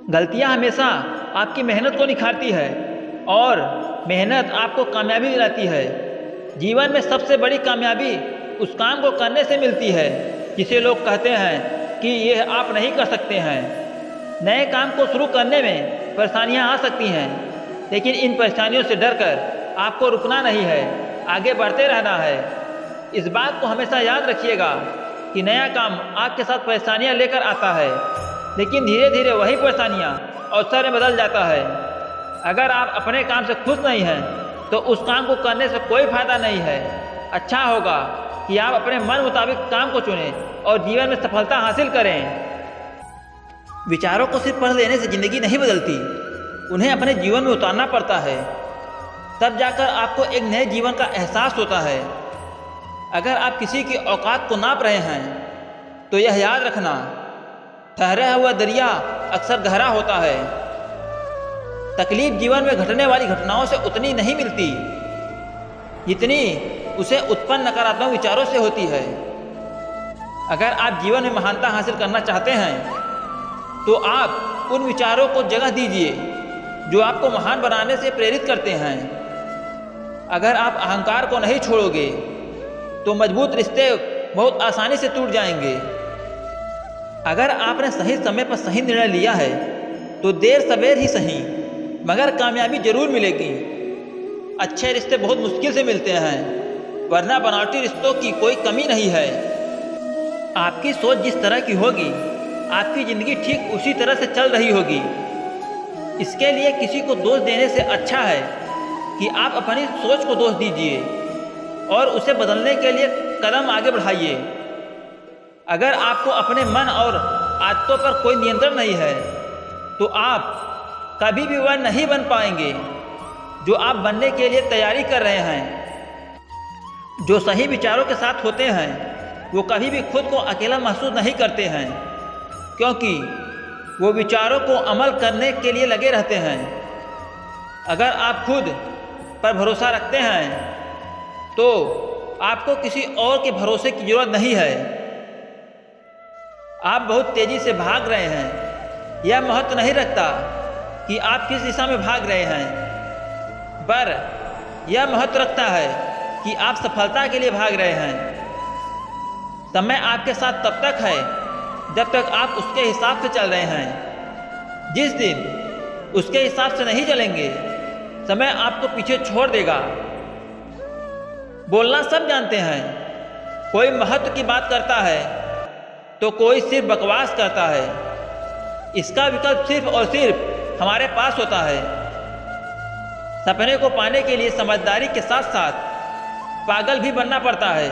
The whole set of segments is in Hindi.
गलतियां हमेशा आपकी मेहनत को निखारती है और मेहनत आपको कामयाबी दिलाती है। जीवन में सबसे बड़ी कामयाबी उस काम को करने से मिलती है जिसे लोग कहते हैं कि यह आप नहीं कर सकते हैं। नए काम को शुरू करने में परेशानियां आ सकती हैं, लेकिन इन परेशानियों से डरकर आपको रुकना नहीं है, आगे बढ़ते रहना है। इस बात को हमेशा याद रखिएगा कि नया काम आपके साथ परेशानियां लेकर आता है, लेकिन धीरे धीरे वही परेशानियां अवसर में बदल जाता है। अगर आप अपने काम से खुश नहीं हैं तो उस काम को करने से कोई फायदा नहीं है। अच्छा होगा कि आप अपने मन मुताबिक काम को चुनें और जीवन में सफलता हासिल करें। विचारों को सिर्फ पढ़ लेने से ज़िंदगी नहीं बदलती, उन्हें अपने जीवन में उतारना पड़ता है, तब जाकर आपको एक नए जीवन का एहसास होता है। अगर आप किसी की औकात को नाप रहे हैं तो यह याद रखना, ठहरा हुआ दरिया अक्सर गहरा होता है। तकलीफ जीवन में घटने वाली घटनाओं से उतनी नहीं मिलती जितनी उसे उत्पन्न नकारात्मक विचारों से होती है। अगर आप जीवन में महानता हासिल करना चाहते हैं तो आप उन विचारों को जगह दीजिए जो आपको महान बनाने से प्रेरित करते हैं। अगर आप अहंकार को नहीं छोड़ोगे तो मजबूत रिश्ते बहुत आसानी से टूट जाएंगे। अगर आपने सही समय पर सही निर्णय लिया है तो देर सवेर ही सही मगर कामयाबी जरूर मिलेगी। अच्छे रिश्ते बहुत मुश्किल से मिलते हैं, वरना बनावटी रिश्तों की कोई कमी नहीं है। आपकी सोच जिस तरह की होगी, आपकी ज़िंदगी ठीक उसी तरह से चल रही होगी। इसके लिए किसी को दोष देने से अच्छा है कि आप अपनी सोच को दोष दीजिए और उसे बदलने के लिए कदम आगे बढ़ाइए। अगर आपको अपने मन और आदतों पर कोई नियंत्रण नहीं है तो आप कभी भी वह नहीं बन पाएंगे जो आप बनने के लिए तैयारी कर रहे हैं। जो सही विचारों के साथ होते हैं वो कभी भी खुद को अकेला महसूस नहीं करते हैं, क्योंकि वो विचारों को अमल करने के लिए लगे रहते हैं। अगर आप खुद पर भरोसा रखते हैं तो आपको किसी और के भरोसे की जरूरत नहीं है। आप बहुत तेजी से भाग रहे हैं, यह महत्व नहीं रखता कि आप किस दिशा में भाग रहे हैं, पर यह महत्व रखता है कि आप सफलता के लिए भाग रहे हैं। समय आपके साथ तब तक है जब तक आप उसके हिसाब से चल रहे हैं। जिस दिन उसके हिसाब से नहीं चलेंगे, समय आपको पीछे छोड़ देगा। बोलना सब जानते हैं, कोई महत्व की बात करता है तो कोई सिर्फ बकवास करता है। इसका विकल्प सिर्फ और सिर्फ हमारे पास होता है। सपने को पाने के लिए समझदारी के साथ साथ पागल भी बनना पड़ता है।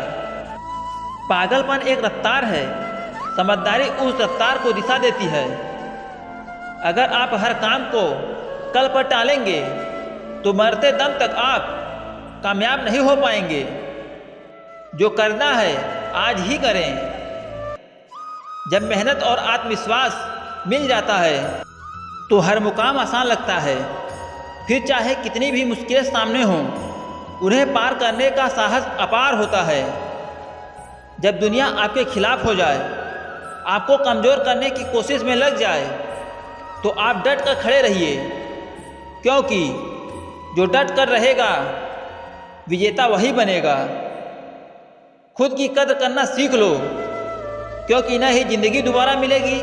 पागलपन एक रफ्तार है, समझदारी उस रफ्तार को दिशा देती है। अगर आप हर काम को कल पर टालेंगे तो मरते दम तक आप कामयाब नहीं हो पाएंगे। जो करना है आज ही करें। जब मेहनत और आत्मविश्वास मिल जाता है तो हर मुकाम आसान लगता है। फिर चाहे कितनी भी मुश्किलें सामने हों, उन्हें पार करने का साहस अपार होता है। जब दुनिया आपके खिलाफ हो जाए, आपको कमज़ोर करने की कोशिश में लग जाए, तो आप डट कर खड़े रहिए, क्योंकि जो डट कर रहेगा विजेता वही बनेगा। खुद की कदर करना सीख लो, क्योंकि न ही ज़िंदगी दोबारा मिलेगी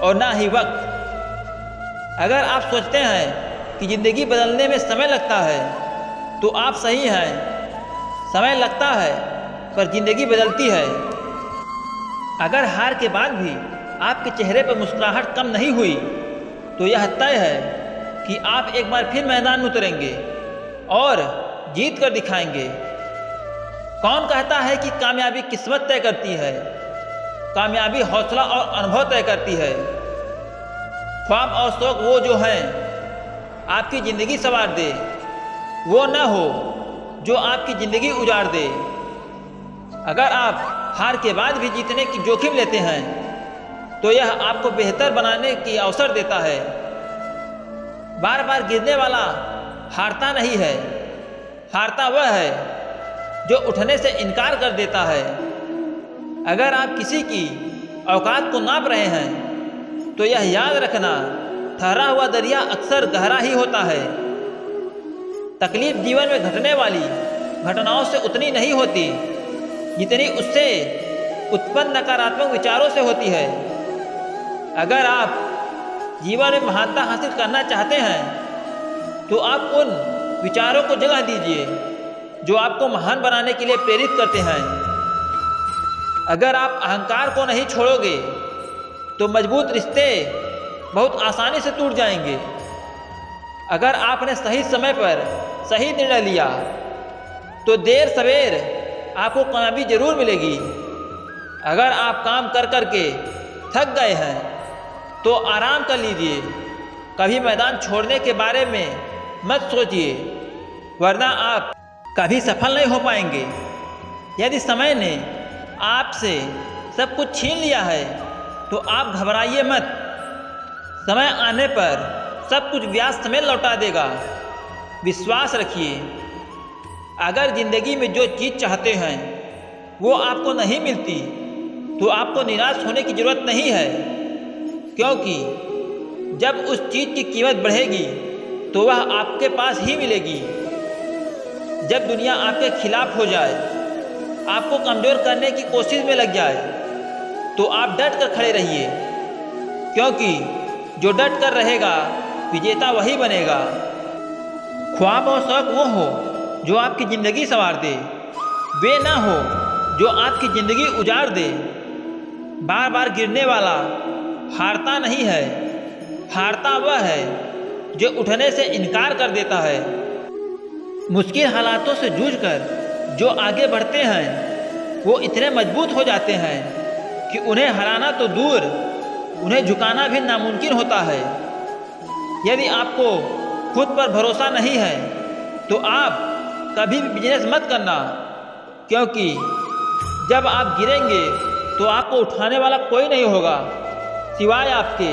और ना ही वक्त। अगर आप सोचते हैं कि ज़िंदगी बदलने में समय लगता है तो आप सही हैं। समय लगता है पर ज़िंदगी बदलती है। अगर हार के बाद भी आपके चेहरे पर मुस्कुराहट कम नहीं हुई तो यह तय है कि आप एक बार फिर मैदान में उतरेंगे और जीत कर दिखाएंगे। कौन कहता है कि कामयाबी किस्मत तय करती है? कामयाबी हौसला और अनुभव तय करती है। ख्वाब और शौक वो जो हैं आपकी ज़िंदगी संवार दे, वो न हो जो आपकी ज़िंदगी उजाड़ दे। अगर आप हार के बाद भी जीतने की जोखिम लेते हैं तो यह आपको बेहतर बनाने की अवसर देता है। बार बार गिरने वाला हारता नहीं है, हारता वह है जो उठने से इनकार कर देता है। अगर आप किसी की औकात को नाप रहे हैं तो यह याद रखना, ठहरा हुआ दरिया अक्सर गहरा ही होता है। तकलीफ जीवन में घटने वाली घटनाओं से उतनी नहीं होती जितनी उससे उत्पन्न नकारात्मक विचारों से होती है। अगर आप जीवन में महानता हासिल करना चाहते हैं तो आप उन विचारों को जगह दीजिए जो आपको महान बनाने के लिए प्रेरित करते हैं। अगर आप अहंकार को नहीं छोड़ोगे तो मजबूत रिश्ते बहुत आसानी से टूट जाएंगे। अगर आपने सही समय पर सही निर्णय लिया तो देर सवेर आपको कामयाबी जरूर मिलेगी। अगर आप काम कर कर के थक गए हैं तो आराम कर लीजिए। कभी मैदान छोड़ने के बारे में मत सोचिए, वरना आप कभी सफल नहीं हो पाएंगे। यदि समय ने आपसे सब कुछ छीन लिया है तो आप घबराइए मत। समय आने पर सब कुछ व्यास समय लौटा देगा। विश्वास रखिए। अगर ज़िंदगी में जो चीज़ चाहते हैं वो आपको नहीं मिलती तो आपको निराश होने की ज़रूरत नहीं है, क्योंकि जब उस चीज़ की कीमत बढ़ेगी तो वह आपके पास ही मिलेगी। जब दुनिया आपके खिलाफ हो जाए, आपको कमज़ोर करने की कोशिश में लग जाए, तो आप डट कर खड़े रहिए, क्योंकि जो डट कर रहेगा विजेता वही बनेगा। ख्वाब और शौक वो हो जो आपकी ज़िंदगी संवार दे, वे ना हो जो आपकी ज़िंदगी उजाड़ दे। बार बार गिरने वाला हारता नहीं है, हारता वह है जो उठने से इनकार कर देता है। मुश्किल हालातों से जूझकर जो आगे बढ़ते हैं वो इतने मजबूत हो जाते हैं कि उन्हें हराना तो दूर, उन्हें झुकाना भी नामुमकिन होता है। यदि आपको खुद पर भरोसा नहीं है तो आप कभी भी बिजनेस मत करना, क्योंकि जब आप गिरेंगे तो आपको उठाने वाला कोई नहीं होगा सिवाय आपके।